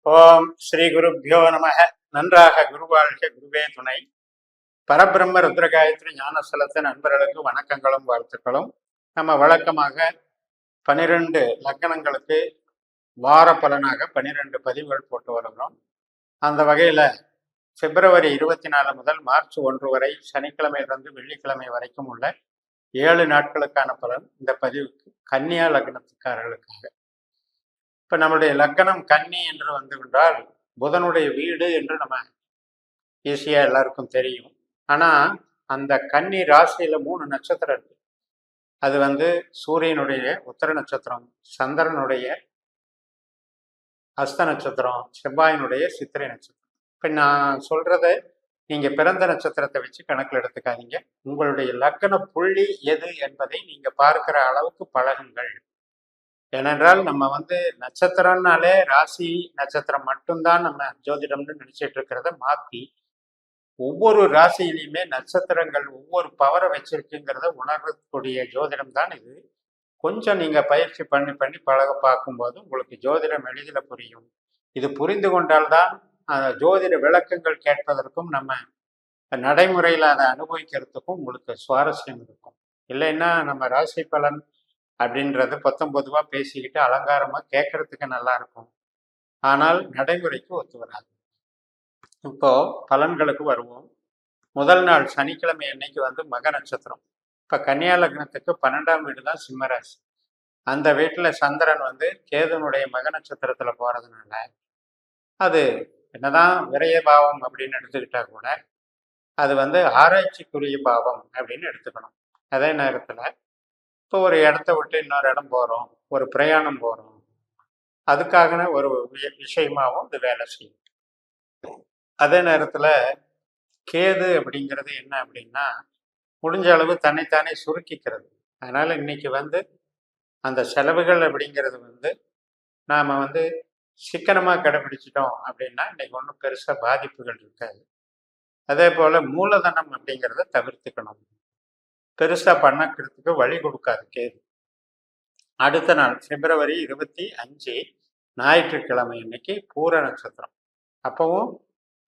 ஓம் ஸ்ரீ குருப்யோ நமக. நன்றாக குருவாழ்க, குருவே துணை. பரபிரம்ம ருத்ரகாயத்ரி ஞானஸ்தலத்து நண்பர்களுக்கு வணக்கங்களும் வாழ்த்துக்களும். நம்ம வழக்கமாக 12 லக்னங்களுக்கு வார பலனாக 12 பதிவுகள் போட்டு வருகிறோம். அந்த வகையில் பிப்ரவரி 24 முதல் மார்ச் 1 வரை சனிக்கிழமையிலிருந்து வெள்ளிக்கிழமை வரைக்கும் உள்ள 7 நாட்களுக்கான பலன் இந்த பதிவுக்கு கன்னியா லக்னத்துக்காரர்களுக்காக. இப்போ நம்மளுடைய லக்னம் கன்னி என்று வந்து கொண்டால் புதனுடைய வீடு என்று நம்ம ஈஸியாக எல்லாருக்கும் தெரியும். ஆனால் அந்த கன்னி ராசியில் 3 நட்சத்திரம் இருக்கு. அது வந்து சூரியனுடைய உத்தர நட்சத்திரம், சந்திரனுடைய அஸ்த நட்சத்திரம், செவ்வாயினுடைய சித்திரை நட்சத்திரம். இப்போ நான் சொல்றத நீங்க பிறந்த நட்சத்திரத்தை வச்சு கணக்கில் எடுத்துக்காதீங்க. உங்களுடைய லக்ன புள்ளி எது என்பதை நீங்க பார்க்கிற அளவுக்கு பழகுங்கள். ஏனென்றால் நம்ம வந்து நட்சத்திரம்னாலே ராசி நட்சத்திரம் மட்டும்தான் நம்ம ஜோதிடம்னு நினைச்சிட்டு இருக்கிறத மாற்றி ஒவ்வொரு ராசியிலையுமே நட்சத்திரங்கள் ஒவ்வொரு பவரை வச்சிருக்குங்கிறத உணரக்கூடிய ஜோதிடம் தான் இது. கொஞ்சம் நீங்க பயிற்சி பண்ணி பண்ணி பழக பார்க்கும்போது உங்களுக்கு ஜோதிடம் எளிதில் புரியும். இது புரிந்து கொண்டால்தான் ஜோதிட விளக்கங்கள் கேட்பதற்கும் நம்ம நடைமுறையில் அதை அனுபவிக்கிறதுக்கும் உங்களுக்கு சுவாரஸ்யம் இருக்கும். இல்லைன்னா நம்ம ராசி பலன் அப்படின்றது 19 பேசிக்கிட்டு அலங்காரமா கேட்கறதுக்கு நல்லா இருக்கும், ஆனால் நடைமுறைக்கு ஒத்து வராது. இப்போ பலன்களுக்கு வருவோம். முதல் நாள் சனிக்கிழமை அன்னைக்கு வந்து மக நட்சத்திரம். இப்ப கன்னியா லக்னத்துக்கு 12ஆம் வீடு தான் சிம்மராசி. அந்த வீட்டுல சந்திரன் வந்து கேதுனுடைய மக நட்சத்திரத்துல போறதுனால அது என்னதான் விரய பாவம் அப்படின்னு எடுத்துக்கிட்டா கூட அது வந்து ஆராய்ச்சிக்குரிய பாவம் அப்படின்னு எடுத்துக்கணும். அதே நேரத்துல இப்போ ஒரு இடத்த விட்டு இன்னொரு இடம் போகிறோம், ஒரு பிரயாணம் போகிறோம், அதுக்காக ஒரு விஷயமாகவும் இது வேலை செய்யும். அதே நேரத்தில் கேது அப்படிங்கிறது என்ன அப்படின்னா முடிஞ்ச அளவு தன்னைத்தானே சுருக்கிக்கிறது. அதனால இன்னைக்கு வந்து அந்த செலவுகள் அப்படிங்கிறது வந்து நாம் வந்து சிக்கனமாக கடைபிடிச்சிட்டோம் அப்படின்னா இன்னைக்கு ஒன்றும் பெருசாக பாதிப்புகள் இருக்காது. அதே போல் மூலதனம் அப்படிங்கிறத தவிர்த்துக்கணும். பெருசா பண்ணக்கிறதுக்கு வழி கொடுக்காது கேது. அடுத்த நாள் பிப்ரவரி 25 ஞாயிற்றுக்கிழமை அன்னைக்கு பூர நட்சத்திரம். அப்பவும்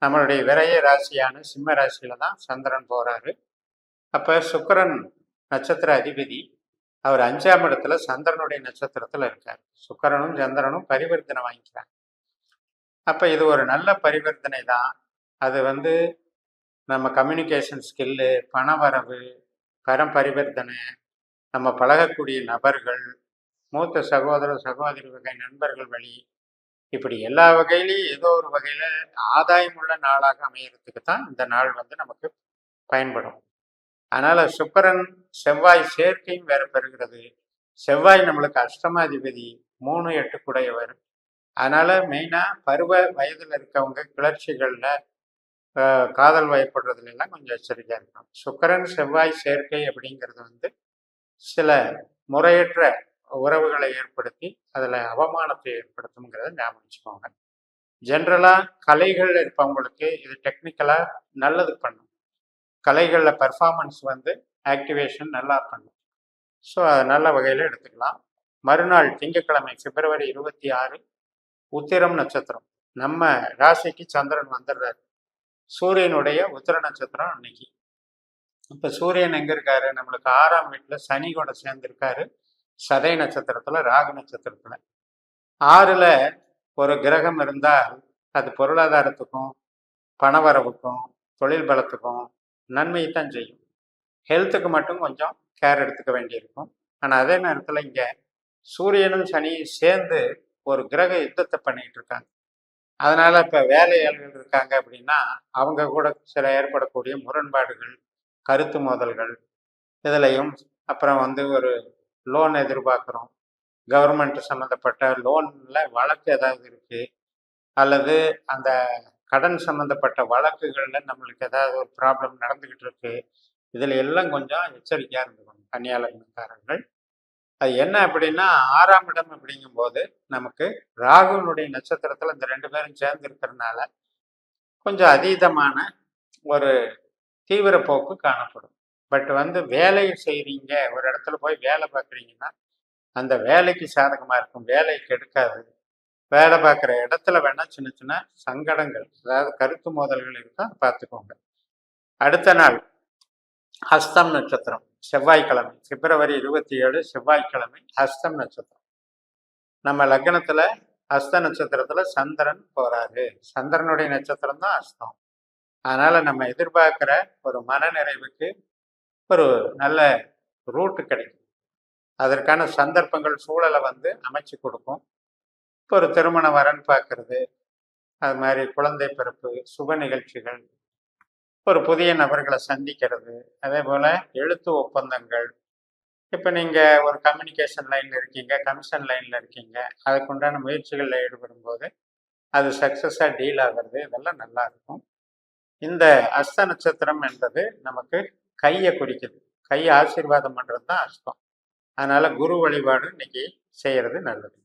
நம்மளுடைய விரைய ராசியான சிம்ம ராசியில தான் சந்திரன் போறாரு. அப்ப சுக்கிரன் நட்சத்திர அதிபதி, அவர் 5ஆம் இடத்துல சந்திரனுடைய நட்சத்திரத்துல இருக்காரு. சுக்கிரனும் சந்திரனும் பரிவர்த்தனை வாங்கிக்கிறாங்க. அப்ப இது ஒரு நல்ல பரிவர்த்தனை தான். அது வந்து நம்ம கம்யூனிகேஷன் ஸ்கில்லு, பணவரவு, பரிவர்த்தனை, நம்ம பழகக்கூடிய நபர்கள், மூத்த சகோதர சகோதரி வகை நண்பர்கள் வழி, இப்படி எல்லா வகையிலையும் ஏதோ ஒரு வகையில ஆதாயம் உள்ள நாளாக அமையறதுக்கு தான் இந்த நாள் வந்து நமக்கு பயன்படும். அதனால சுக்கிரன் செவ்வாய் சேர்க்கையும் வேற பெறுகிறது. செவ்வாய் நம்மளுக்கு அஷ்டமாதிபதி, 3-8 கூடையவர். அதனால மெயினா பருவ வயதுல இருக்கவங்க கிளர்ச்சிகள்ல காதல் வயப்படுறதுல எல்லாம் கொஞ்சம் எச்சரிக்கையா இருக்கணும். சுக்கிரன் செவ்வாய் சேர்க்கை அப்படிங்கிறது வந்து சில முறையற்ற உறவுகளை ஏற்படுத்தி அதுல அவமானத்தை ஏற்படுத்தும்ங்கிறத ஞாபகம் வச்சுக்கோங்க. ஜென்ரலா கலைகள் இருப்பவங்களுக்கு இது டெக்னிக்கலா நல்லது பண்ணும். கலைகள்ல பெர்ஃபார்மன்ஸ் வந்து ஆக்டிவேஷன் நல்லா பண்ணும். ஸோ அதை நல்ல வகையில எடுத்துக்கலாம். மறுநாள் திங்கட்கிழமை பிப்ரவரி 26 உத்திரம் நட்சத்திரம். நம்ம ராசிக்கு சந்திரன் வந்துடுறாரு. சூரியனுடைய உத்திர நட்சத்திரம் அன்னைக்கு. இப்ப சூரியன் எங்க இருக்காரு? நம்மளுக்கு 6ஆம் வீட்டுல சனி கூட சேர்ந்திருக்காரு. சதய நட்சத்திரத்துல, ராகு நட்சத்திரத்துல. 6ல ஒரு கிரகம் இருந்தால் அது பொருளாதாரத்துக்கும் பணவரவுக்கும் தொழில் பலத்துக்கும் நன்மையை தான் செய்யும். ஹெல்த்துக்கு மட்டும் கொஞ்சம் கேர் எடுத்துக்க வேண்டியிருக்கும். ஆனா அதே நேரத்துல இங்க சூரியனும் சனியும் சேர்ந்து ஒரு கிரக யுத்தத்தை பண்ணிட்டு இருக்காங்க. அதனால இப்ப வேலையாளர்கள் இருக்காங்க அப்படின்னா அவங்க கூட சில ஏற்படக்கூடிய முரண்பாடுகள், கருத்து மோதல்கள் இதுலையும், அப்புறம் வந்து ஒரு லோன் எதிர்பார்க்குறோம், கவர்மெண்ட் சம்மந்தப்பட்ட லோன்ல வழக்கு ஏதாவது இருக்கு, அல்லது அந்த கடன் சம்மந்தப்பட்ட வழக்குகள்ல நம்மளுக்கு ஏதாவது ஒரு ப்ராப்ளம் நடந்துகிட்டு இருக்கு, இதுல எல்லாம் கொஞ்சம் எச்சரிக்கையா இருந்துக்கணும் கன்னியா லக்னக்காரர்கள். அது என்ன அப்படின்னா 6ஆம் இடம் அப்படிங்கும்போது நமக்கு ராகுனுடைய நட்சத்திரத்துல இந்த 2 பேரும் சேர்ந்து இருக்கிறதுனால கொஞ்சம் அதீதமான ஒரு தீவிர போக்கு காணப்படும். பட் வந்து வேலை செய்றீங்க, ஒரு இடத்துல போய் வேலை பார்க்குறீங்கன்னா அந்த வேலைக்கு சாதகமா இருக்கும், வேலைக்கு எடுக்காது. வேலை பார்க்குற இடத்துல வேணா சின்ன சின்ன சங்கடங்கள், அதாவது கருத்து மோதல்கள் இருக்கா பார்த்துக்கோங்க. அடுத்த நாள் ஹஸ்தம் நட்சத்திரம், செவ்வாய்க்கிழமை, பிப்ரவரி 27 செவ்வாய்க்கிழமை, ஹஸ்தம் நட்சத்திரம். நம்ம லக்னத்துல ஹஸ்த நட்சத்திரத்துல சந்திரன் போறாரு. சந்திரனுடைய நட்சத்திரம் தான் ஹஸ்தம். அதனால நம்ம எதிர்பார்க்கிற ஒரு மன நிறைவுக்கு ஒரு நல்ல ரூட்டு கிடைக்கும். அதற்கான சந்தர்ப்பங்கள் சூழலை அமைச்சு கொடுக்கும். இப்போ ஒரு திருமண வரன் பார்க்கறது, அது மாதிரி குழந்தை பிறப்பு, சுப நிகழ்ச்சிகள், ஒரு புதிய நபர்களை சந்திக்கிறது, அதே போல எழுத்து ஒப்பந்தங்கள். இப்போ நீங்க ஒரு கம்யூனிகேஷன் லைன்ல இருக்கீங்க, கமிஷன் லைன்ல இருக்கீங்க, அதுக்குண்டான முயற்சிகளில் ஈடுபடும் போது அது சக்சஸா டீல் ஆகிறது, இதெல்லாம் நல்லா இருக்கும். இந்த அஸ்த நட்சத்திரம் என்பது நமக்கு கையை குறிக்குது. கை ஆசீர்வாதம் பண்றது தான் அஸ்தம். அதனால குரு வழிபாடு இன்னைக்கு செய்யறது நல்லது.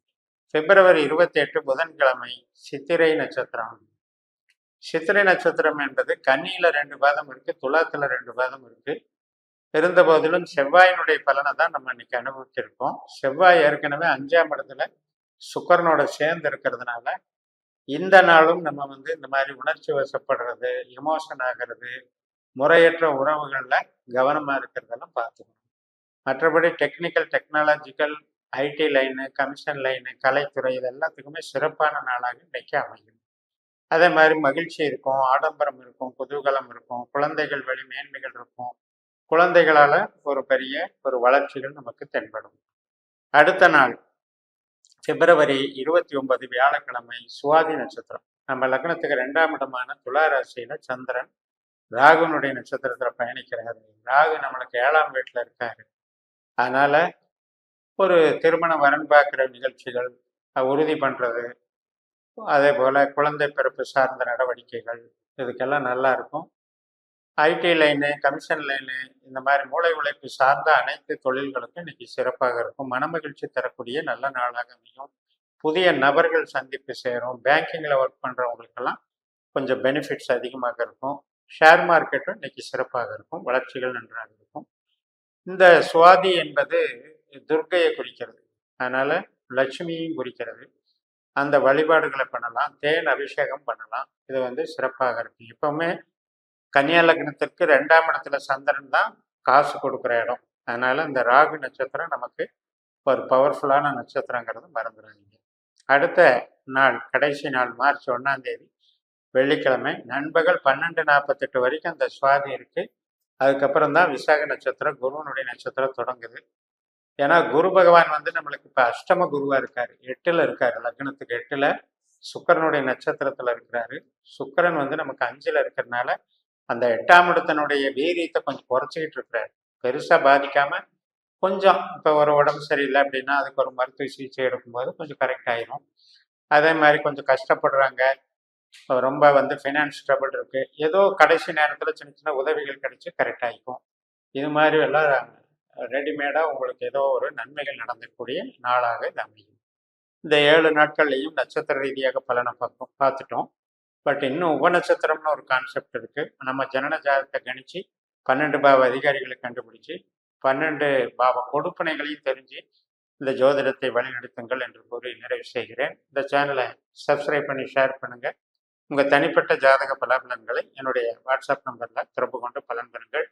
பிப்ரவரி 28 புதன்கிழமை, சித்திரை நட்சத்திரம். சித்திரை நட்சத்திரம் என்பது கன்னியில 2 பாதம் இருக்கு, துலாத்துல 2 பாதம் இருக்கு. இருந்த போதிலும் செவ்வாயினுடைய பலனை தான் நம்ம இன்னைக்கு அனுபவிச்சிருக்கோம். செவ்வாய் ஏற்கனவே 5ஆம் இடத்துல சுக்கரனோட சேர்ந்து இருக்கிறதுனால இந்த நாளும் நம்ம இந்த மாதிரி உணர்ச்சி வசப்படுறது, எமோஷன் ஆகிறது, முறையற்ற உறவுகள்ல கவனமா இருக்கிறதெல்லாம் பார்த்துக்கணும். மற்றபடி technical, technological, IT line, commission line, கலைத்துறை, இது எல்லாத்துக்குமே சிறப்பான நாளாக இன்னைக்கு அமையும். அதே மாதிரி மகிழ்ச்சி இருக்கும், ஆடம்பரம் இருக்கும், குதூகலம் இருக்கும், குழந்தைகள் வழி மேன்மைகள் இருக்கும். குழந்தைகளால ஒரு பெரிய ஒரு வளர்ச்சிகள் நமக்கு தென்படும். அடுத்த நாள் பிப்ரவரி 29 வியாழக்கிழமை, சுவாதி நட்சத்திரம். நம்ம லக்னத்துக்கு 2ஆம் இடமான துலா ராசியில சந்திரன் ராகுனுடைய நட்சத்திரத்துல பயணிக்கிறாரு. ராகு நம்மளுக்கு 7ஆம் வீட்டுல இருக்காரு. அதனால ஒரு திருமண வரன் பார்க்கிற நிகழ்ச்சிகள் உறுதி பண்றது, அதே போல குழந்தை பிறப்பு சார்ந்த நடவடிக்கைகள், இதுக்கெல்லாம் நல்லா இருக்கும். ஐடி லைனு, கமிஷன் லைனு, இந்த மாதிரி மூளை உழைப்பு சார்ந்த அனைத்து தொழில்களுக்கும் இன்னைக்கு சிறப்பாக இருக்கும். மனமகிழ்ச்சி தரக்கூடிய நல்ல நாளாக அமையும். புதிய நபர்கள் சந்திப்பு சேரும். பேங்கிங்கில் ஒர்க் பண்ணுறவங்களுக்கெல்லாம் கொஞ்சம் பெனிஃபிட்ஸ் அதிகமாக இருக்கும். ஷேர் மார்க்கெட்டும் இன்னைக்கு சிறப்பாக இருக்கும். வளர்ச்சிகள் நன்றாக இருக்கும். இந்த சுவாதி என்பது துர்க்கையை குறிக்கிறது. அதனால லட்சுமியையும் குறிக்கிறது. அந்த வழிபாடுகளை பண்ணலாம். தேன் அபிஷேகம் பண்ணலாம். இது சிறப்பாக இருக்கு. எப்பவுமே கன்னியா லக்னத்திற்கு 2ஆம் இடத்துல சந்திரன் தான் காசு கொடுக்குற இடம். அதனால இந்த ராகு நட்சத்திரம் நமக்கு ஒரு பவர்ஃபுல்லான நட்சத்திரங்கிறது மறந்துடாதீங்க. அடுத்த நாள், கடைசி நாள், மார்ச் 1ஆம் தேதி வெள்ளிக்கிழமை, நண்பகல் 12:48 வரைக்கும் அந்த சுவாதி இருக்கு. அதுக்கப்புறம் தான் விசாக நட்சத்திரம், குருவனுடைய நட்சத்திரம் தொடங்குது. ஏன்னா குரு பகவான் நம்மளுக்கு இப்போ அஷ்டம குருவா இருக்காரு, 8ல் இருக்காரு. லக்னத்துக்கு 8ல் சுக்கரனுடைய நட்சத்திரத்துல இருக்கிறாரு. சுக்கரன் நமக்கு 5ல் இருக்கிறதுனால அந்த 8ஆம் இடத்தினுடைய வீரியத்தை கொஞ்சம் குறைச்சிக்கிட்டு இருக்கிறாரு. பெருசா பாதிக்காம கொஞ்சம், இப்போ ஒரு உடம்பு சரியில்லை அப்படின்னா அதுக்கு ஒரு மருத்துவ சிகிச்சை எடுக்கும்போது கொஞ்சம் கரெக்ட் ஆயிரும். அதே மாதிரி கொஞ்சம் கஷ்டப்படுறாங்க, ரொம்ப ஃபைனான்ஸ் ட்ரபிள் இருக்கு, ஏதோ கடைசி நேரத்தில் சின்ன சின்ன உதவிகள் கிடைச்சி கரெக்ட் ஆகிக்கும். இது மாதிரி எல்லாம் ரெடிமேடாக உங்களுக்கு ஏதோ ஒரு நன்மைகள் நடந்தக்கூடிய நாளாக இது அமையும். இந்த 7 நாட்கள்லையும் நட்சத்திர ரீதியாக பலனை பார்த்துட்டோம். பட் இன்னும் உபநட்சத்திரம்னு ஒரு கான்செப்ட் இருக்கு. நம்ம ஜனன ஜாதகத்தை கணிச்சு 12 பாவ அதிகாரிகளை கண்டுபிடிச்சு 12 பாவ கொடுப்பனைகளையும் தெரிஞ்சு இந்த ஜோதிடத்தை வழிநடத்துங்கள் என்று கூறி நிறைவு செய்கிறேன். இந்த சேனலை சப்ஸ்கிரைப் பண்ணி ஷேர் பண்ணுங்க. உங்கள் தனிப்பட்ட ஜாதக பலன்களை என்னுடைய வாட்ஸ்அப் நம்பரில் தொடர்பு கொண்டு பலன் பெறுங்கள்.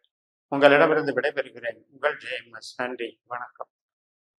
உங்களிடமிருந்து விடைபெறுகிறேன். உங்கள் ஜெயம்எஸ். நன்றி, வணக்கம்.